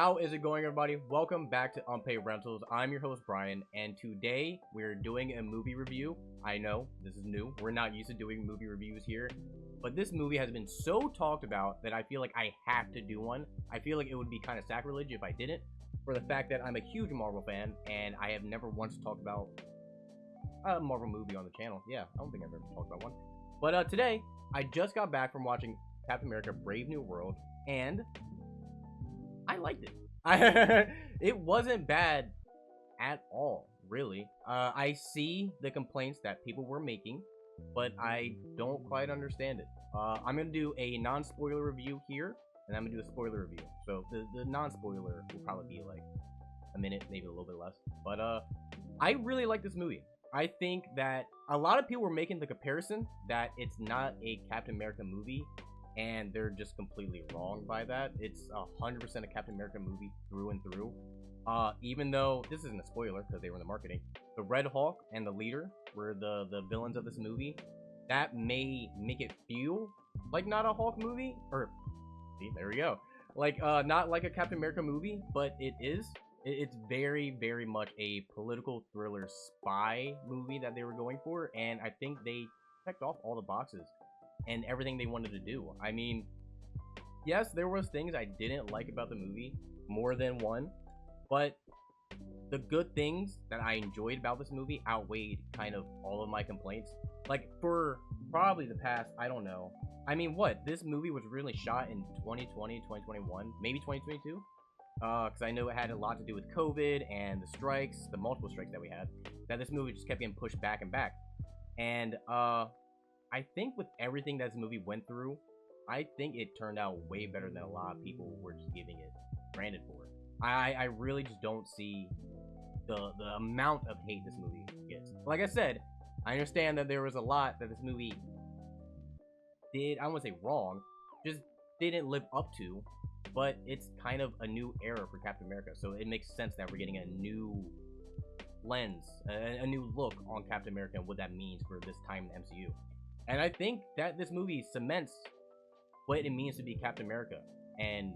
How is it going, everybody? Welcome back to Unpaid Rentals. I'm your host, Brian, and today we're doing a movie review. I know, this is new. We're not used to doing movie reviews here, but this movie has been so talked about that I feel like I have to do one. I feel like it would be kind of sacrilege if I didn't, for the fact that I'm a huge Marvel fan, and I have never once talked about a Marvel movie on the channel. Yeah, I don't think I've ever talked about one. But today, I just got back from watching Captain America Brave New World, and I liked it. It wasn't bad at all, really. I see the complaints that people were making, but I don't quite understand it. I'm going to do a non-spoiler review here, and I'm going to do a spoiler review. So the non-spoiler will probably be like a minute, maybe a little bit less. But I really like this movie. I think that a lot of people were making the comparison that it's not a Captain America movie, and they're just completely wrong by that. It's 100% a Captain America movie through and through. Even though this isn't a spoiler because they were in the marketing, the Red Hulk and the Leader were the villains of this movie. That may make it feel like not a Hulk movie, or see, there we go, like not like a Captain America movie, but it is. It's very, very much a political thriller spy movie that they were going for, and I think they checked off all the boxes and everything they wanted to do. I mean, yes, there was things I didn't like about the movie, more than one, but the good things that I enjoyed about this movie outweighed kind of all of my complaints. Like, for probably the past, I don't know, I mean, what, this movie was really shot in 2020, 2021, maybe 2022? Because I know it had a lot to do with COVID and the strikes, the multiple strikes that we had, that this movie just kept getting pushed back and back. And, I think with everything that this movie went through, I think it turned out way better than a lot of people were just giving it granted for. I really just don't see the amount of hate this movie gets. Like I said, I understand that there was a lot that this movie did, I wouldn't say wrong, just didn't live up to, but it's kind of a new era for Captain America, so it makes sense that we're getting a new lens, a new look on Captain America and what that means for this time in the MCU. And I think that this movie cements what it means to be Captain America. And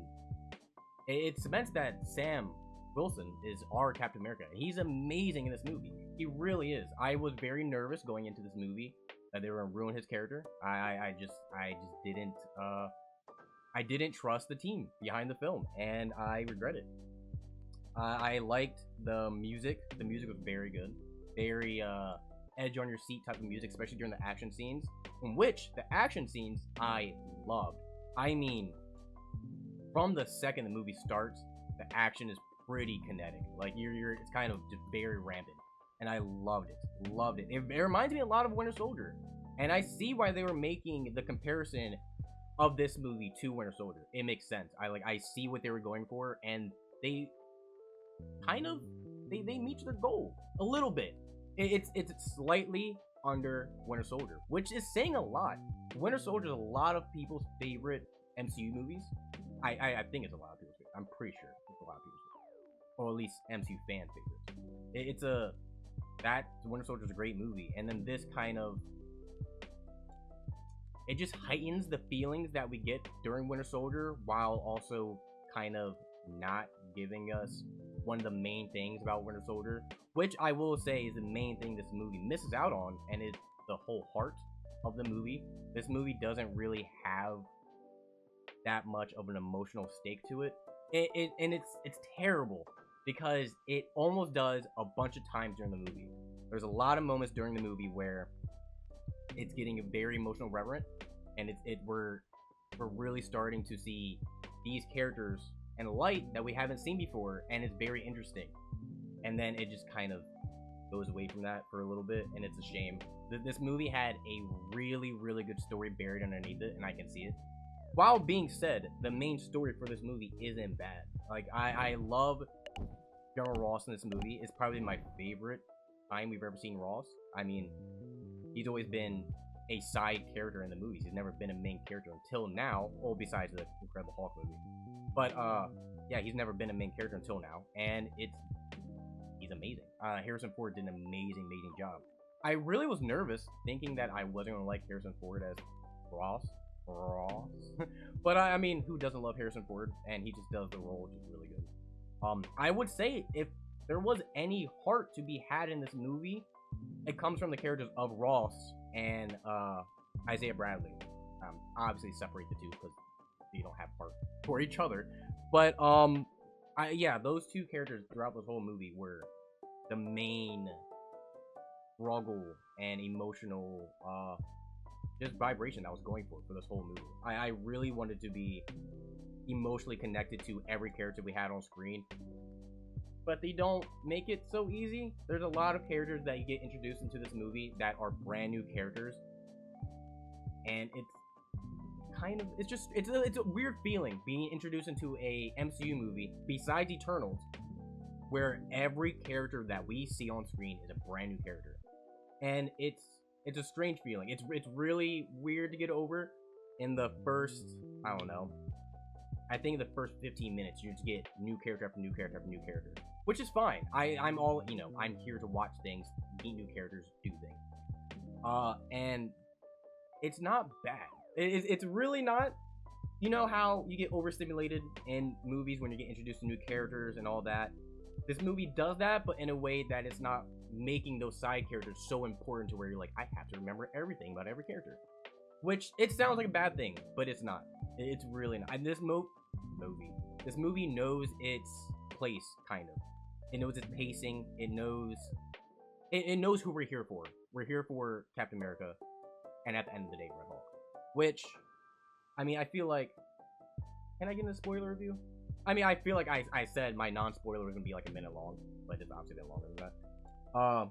it cements that Sam Wilson is our Captain America. He's amazing in this movie. He really is. I was very nervous going into this movie that they were going to ruin his character. I just didn't trust the team behind the film, and I regret it. I liked the music. The music was very good. Very, edge on your seat type of music, especially during the action scenes, in which the action scenes I loved. I mean, from the second the movie starts, the action is pretty kinetic. Like it's kind of just very rampant, and I loved it. It reminds me a lot of Winter Soldier, and I see why they were making the comparison of this movie to Winter Soldier. It makes sense. I see what they were going for, and they kind of they meet their goal a little bit. It's slightly under Winter Soldier, which is saying a lot. Winter Soldier is a lot of people's favorite MCU movies. I think it's a lot of people's favorite. I'm pretty sure it's a lot of people's favorite, or at least MCU fan favorites. Winter Soldier is a great movie, and then this kind of, it just heightens the feelings that we get during Winter Soldier, while also kind of not giving us one of the main things about Winter Soldier, which I will say is the main thing this movie misses out on, and it's the whole heart of the movie. This movie doesn't really have that much of an emotional stake to it. And it's terrible, because it almost does a bunch of times during the movie. There's a lot of moments during the movie where it's getting very emotional reverent, and we're really starting to see these characters and light that we haven't seen before, and it's very interesting. And then it just kind of goes away from that for a little bit, and it's a shame. This movie had a really, really good story buried underneath it, and I can see it. While being said, the main story for this movie isn't bad. Like, I love General Ross in this movie. It's probably my favorite time we've ever seen Ross. I mean, he's always been a side character in the movies. He's never been a main character until now, well, besides the Incredible Hulk movie. But, yeah, he's never been a main character until now, and he's amazing. Harrison Ford did an amazing job. I really was nervous thinking that I wasn't going to like Harrison Ford as Ross. But I mean, who doesn't love Harrison Ford? And he just does the role just really good. I would say if there was any heart to be had in this movie, it comes from the characters of Ross and Isaiah Bradley. Obviously separate the two because they don't have heart for each other. But yeah, those two characters throughout this whole movie were the main struggle and emotional just vibration that I was going for this whole movie. I really wanted to be emotionally connected to every character we had on screen, but they don't make it so easy. There's a lot of characters that you get introduced into this movie that are brand new characters, and it's kind of it's a weird feeling being introduced into a MCU movie besides Eternals, where every character that we see on screen is a brand new character, and it's a strange feeling. It's really weird to get over. In the first, I don't know, I think the first 15 minutes you just get new character after new character after new character, which is fine. I'm all, you know, I'm here to watch things, meet new characters, do things. And it's not bad. It's really not. You know how you get overstimulated in movies when you get introduced to new characters and all that? This movie does that, but in a way that it's not making those side characters so important to where you're like, I have to remember everything about every character. Which, it sounds like a bad thing, but it's not. It's really not. And this movie knows its place, kind of. It knows its pacing. It knows who we're here for. We're here for Captain America, and at the end of the day, Red Hulk. Which, I mean, I feel like... Can I get in a spoiler review? I mean, I feel like I said my non-spoiler was going to be like a minute long, but it's obviously been longer than that.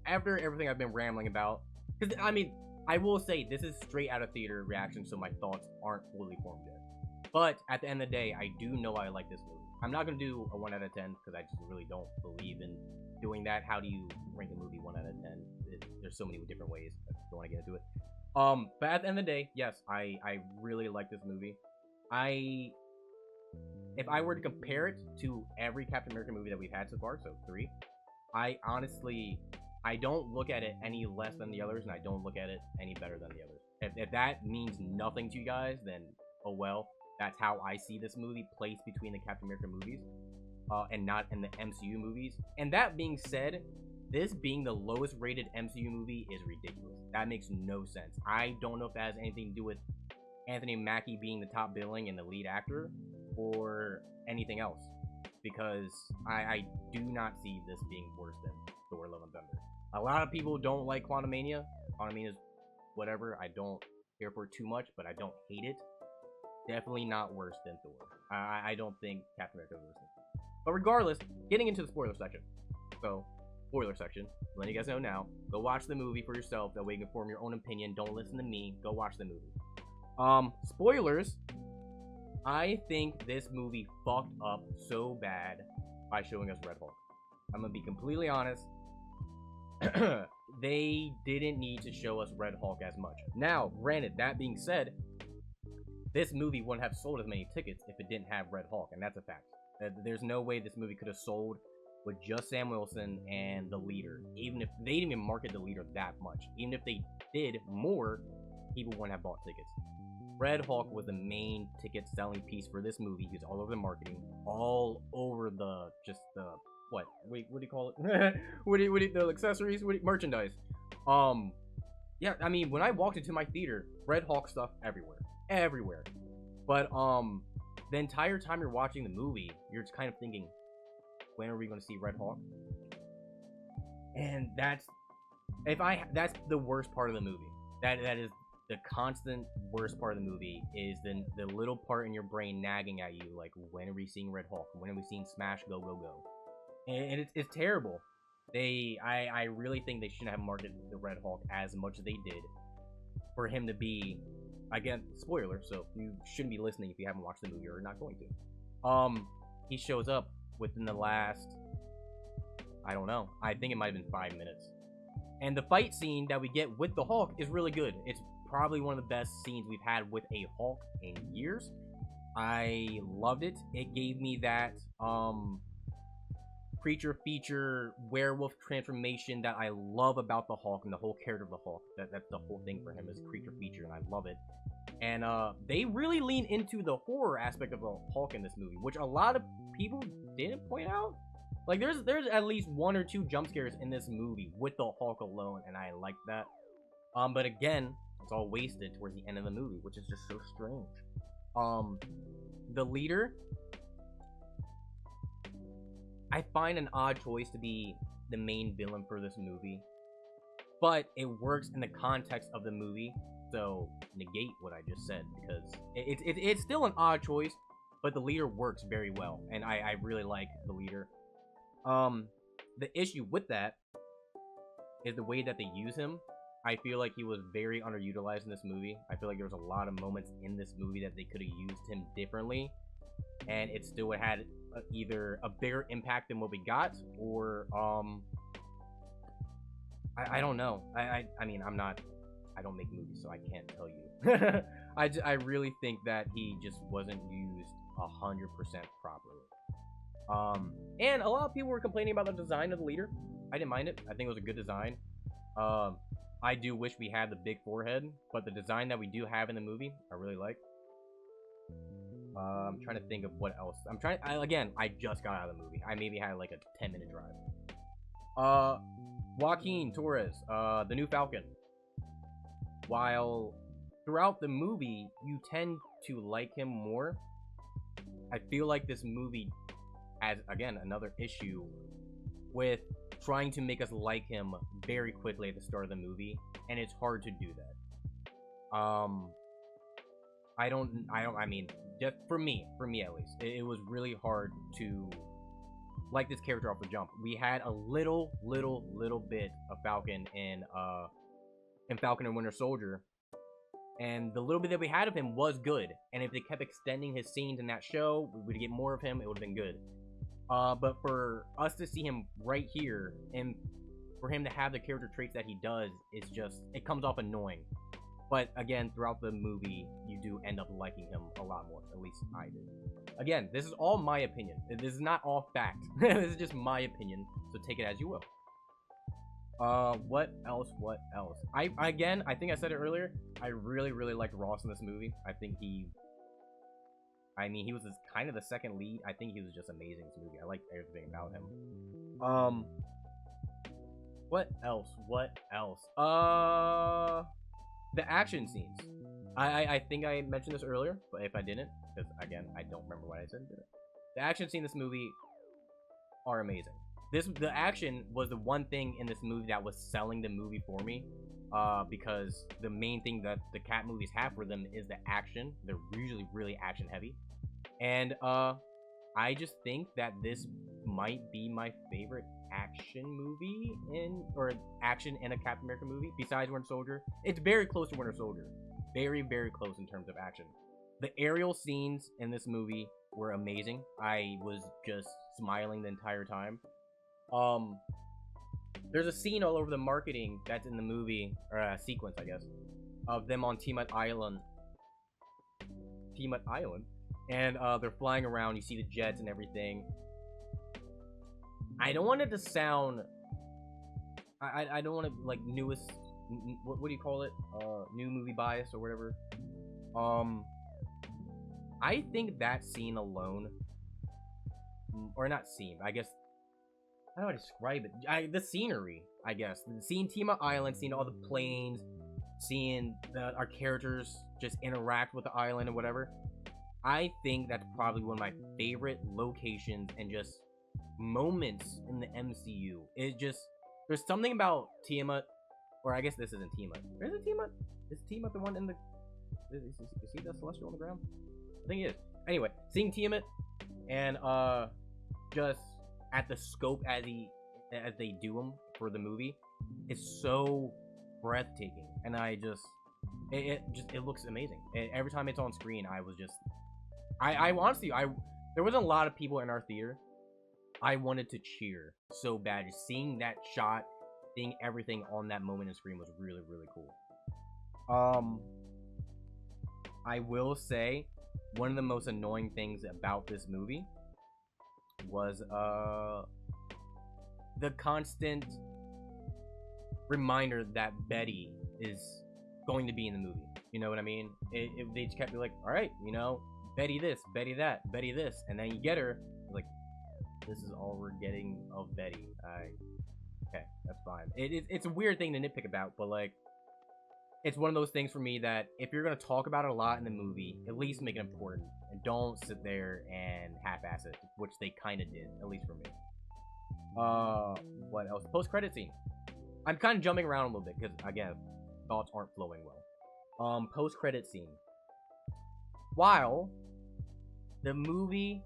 After everything I've been rambling about, because, I mean, I will say this is straight out of theater reaction, so my thoughts aren't fully formed yet. But at the end of the day, I do know I like this movie. I'm not going to do a 1 out of 10, because I just really don't believe in doing that. How do you rank a movie 1 out of 10? There's so many different ways. I don't want to get into it. But at the end of the day, yes, I really like this movie. If I were to compare it to every Captain America movie that we've had so far, so 3, I honestly, I don't look at it any less than the others, and I don't look at it any better than the others. If that means nothing to you guys, then oh well. That's how I see this movie placed between the Captain America movies, and not in the MCU movies. And that being said, this being the lowest rated MCU movie is ridiculous. That makes no sense. I don't know if that has anything to do with Anthony Mackie being the top billing and the lead actor, or anything else, because I do not see this being worse than Thor: Love and Thunder. A lot of people don't like Quantumania. Quantumania's whatever. I don't care for it too much, but I don't hate it. Definitely not worse than Thor. I don't think Captain America is worse than Thor. But regardless, getting into the spoiler section. So, spoiler section. Letting you guys know now. Go watch the movie for yourself. That way you can form your own opinion. Don't listen to me. Go watch the movie. Spoilers. I think this movie fucked up so bad by showing us Red Hulk. I'm gonna be completely honest. They didn't need to show us Red Hulk as much. Now, granted, that being said, this movie wouldn't have sold as many tickets if it didn't have Red Hulk, and that's a fact. There's no way this movie could have sold with just Sam Wilson and the leader. Even if they didn't even market the leader that much. Even if they did more, people wouldn't have bought tickets. Red Hulk was the main ticket selling piece for this movie. He was all over the marketing, all over the what do you call it? The accessories, merchandise. Yeah, I mean, when I walked into my theater, Red Hulk stuff everywhere. But the entire time you're watching the movie, you're just kind of thinking, when are we going to see Red Hulk? And that's the worst part of the movie. That is the constant worst part of the movie, is the little part in your brain nagging at you, like, when are we seeing Red Hulk? When are we seeing Smash go go go? And it's terrible. I really think they shouldn't have marketed the Red Hulk as much as they did for him to be, again, spoiler, so you shouldn't be listening if you haven't watched the movie or are not going to. He shows up within the last, I don't know, I think it might have been 5 minutes. And the fight scene that we get with the Hulk is really good. It's probably one of the best scenes we've had with a Hulk in years. I loved it. It gave me that, creature feature werewolf transformation that I love about the Hulk and the whole character of the Hulk. That's the whole thing for him, is creature feature, and I love it. And they really lean into the horror aspect of the Hulk in this movie, which a lot of people didn't point out. Like, there's at least 1 or 2 jump scares in this movie with the Hulk alone, and I like that. But again, it's all wasted towards the end of the movie, which is just so strange. The leader, I find an odd choice to be the main villain for this movie, but it works in the context of the movie, so negate what I just said, because it's still an odd choice, but the leader works very well, and I really like the leader. The issue with that is the way that they use him. I feel like he was very underutilized in this movie. I feel like there was a lot of moments in this movie that they could have used him differently, and it still would have had either a bigger impact than what we got, or I don't know. I mean, I don't make movies, so I can't tell you. I really think that he just wasn't used 100% properly. And a lot of people were complaining about the design of the leader. I didn't mind it. I think it was a good design. I do wish we had the big forehead, but the design that we do have in the movie, I really like. I'm trying to think of what else. I just got out of the movie. I maybe had like a 10-minute drive. Joaquin Torres, the new Falcon. While throughout the movie, you tend to like him more, I feel like this movie has, again, another issue with trying to make us like him very quickly at the start of the movie, and it's hard to do that. I mean, just for me at least, it was really hard to like this character off the jump. We had a little bit of Falcon in Falcon and Winter Soldier, and the little bit that we had of him was good, and if they kept extending his scenes in that show, we would get more of him, it would have been good. But for us to see him right here, and for him to have the character traits that he does, it's just, it comes off annoying. But again, throughout the movie, you do end up liking him a lot more. At least I did. Again, this is all my opinion. This is not all fact. This is just my opinion, so take it as you will. What else? I think I said it earlier, I really liked Ross in this movie. I think he was kind of the second lead. I think he was just amazing in this movie. I liked everything about him. What else? The action scenes. I think I mentioned this earlier, but if I didn't, because again, I don't remember what I said. The action scene in this movie are amazing. The action was the one thing in this movie that was selling the movie for me, because the main thing that the cat movies have for them is the action. They're usually really action heavy, and I just think that this might be my favorite action movie or action in a Captain America movie besides Winter Soldier. It's very close to Winter Soldier, very close in terms of action. The aerial scenes in this movie were amazing. I was just smiling the entire time. There's a scene all over the marketing that's in the movie, or a sequence, I guess, of them on Tiamat Island. And they're flying around. You see the jets and everything. I don't want it to sound. I don't want to like newest. What do you call it? New movie bias or whatever. I think that scene alone, or not scene, I guess. How do I describe it? The scenery, I guess. Seeing Tiamat Island, seeing all the planes, seeing our characters just interact with the island and whatever. I think that's probably one of my favorite locations and just moments in the MCU. It just, there's something about Tiamat, or I guess this isn't Tiamat. Is it Tiamat? Is Tiamat the one in the, is he the Celestial on the ground? I think he is. Anyway, seeing Tiamat and just at the scope as they do him for the movie is so breathtaking, and it looks amazing. Every time it's on screen, I was just, I honestly, there wasn't a lot of people in our theater. I wanted to cheer so bad. Just seeing that shot, seeing everything on that moment in screen was really cool. I will say one of the most annoying things about this movie was the constant reminder that Betty is going to be in the movie. You know what I mean? They just kept me like, all right, you know, Betty this, Betty that, Betty this, and then you get her, like, this is all we're getting of Betty. Okay, that's fine. It's a weird thing to nitpick about, but like, it's one of those things for me that if you're gonna talk about it a lot in the movie, at least make it important and don't sit there and half-ass it, which they kind of did, at least for me. What else? Post-credit scene. I'm kind of jumping around a little bit because again, thoughts aren't flowing well. Post-credit scene. While the movie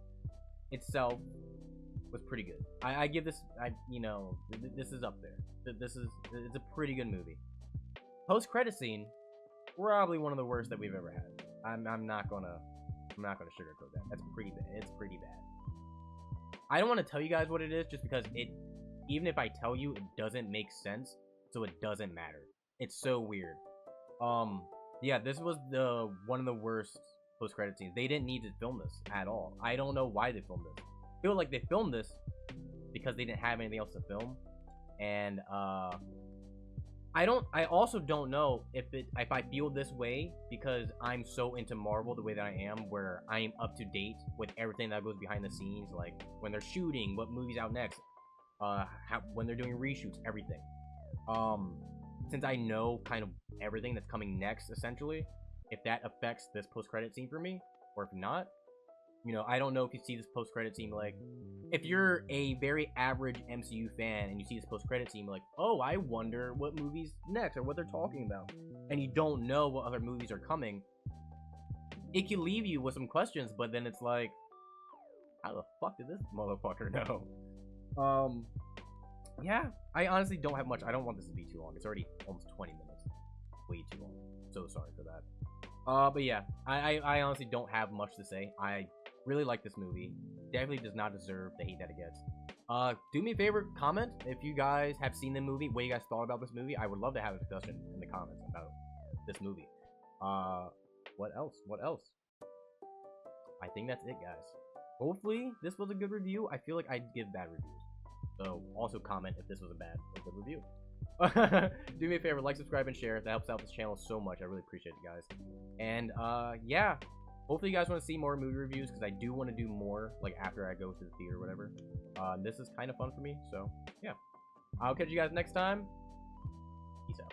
itself was pretty good, I give this, you know, this is up there. It's a pretty good movie. Post-credit scene, probably one of the worst that we've ever had. I'm not gonna sugarcoat that. That's pretty bad. It's pretty bad. I don't want to tell you guys what it is, just because even if I tell you, it doesn't make sense, so it doesn't matter. It's so weird. Yeah, this was one of the worst post-credit scenes. They didn't need to film this at all. I don't know why they filmed this. I feel like they filmed this because they didn't have anything else to film, and I also don't know if I feel this way because I'm so into Marvel the way that I am, where I am up to date with everything that goes behind the scenes, like when they're shooting, what movie's out next, when they're doing reshoots, everything. Since I know kind of everything that's coming next, essentially, if that affects this post-credit scene for me, or if not, you know, I don't know if you see this post-credit scene, like, if you're a very average MCU fan and you see this post-credit scene, like, oh, I wonder what movie's next or what they're talking about, and you don't know what other movies are coming, it can leave you with some questions, but then it's like, how the fuck did this motherfucker know? Yeah, I honestly don't have much. I don't want this to be too long. It's already almost 20 minutes. Way too long. So sorry for that. But yeah, I honestly don't have much to say. I really like this movie. Definitely does not deserve the hate that it gets. Do me a favor, comment if you guys have seen the movie, what you guys thought about this movie. I would love to have a discussion in the comments about this movie. What else? What else? I think that's it, guys. Hopefully, this was a good review. I feel like I give bad reviews. So, also comment if this was a bad or good review. Do me a favor, like, subscribe, and share. That helps out this channel so much. I really appreciate it, guys. And, yeah. Hopefully you guys want to see more movie reviews, because I do want to do more, like, after I go to the theater or whatever. This is kind of fun for me, so, yeah. I'll catch you guys next time. Peace out.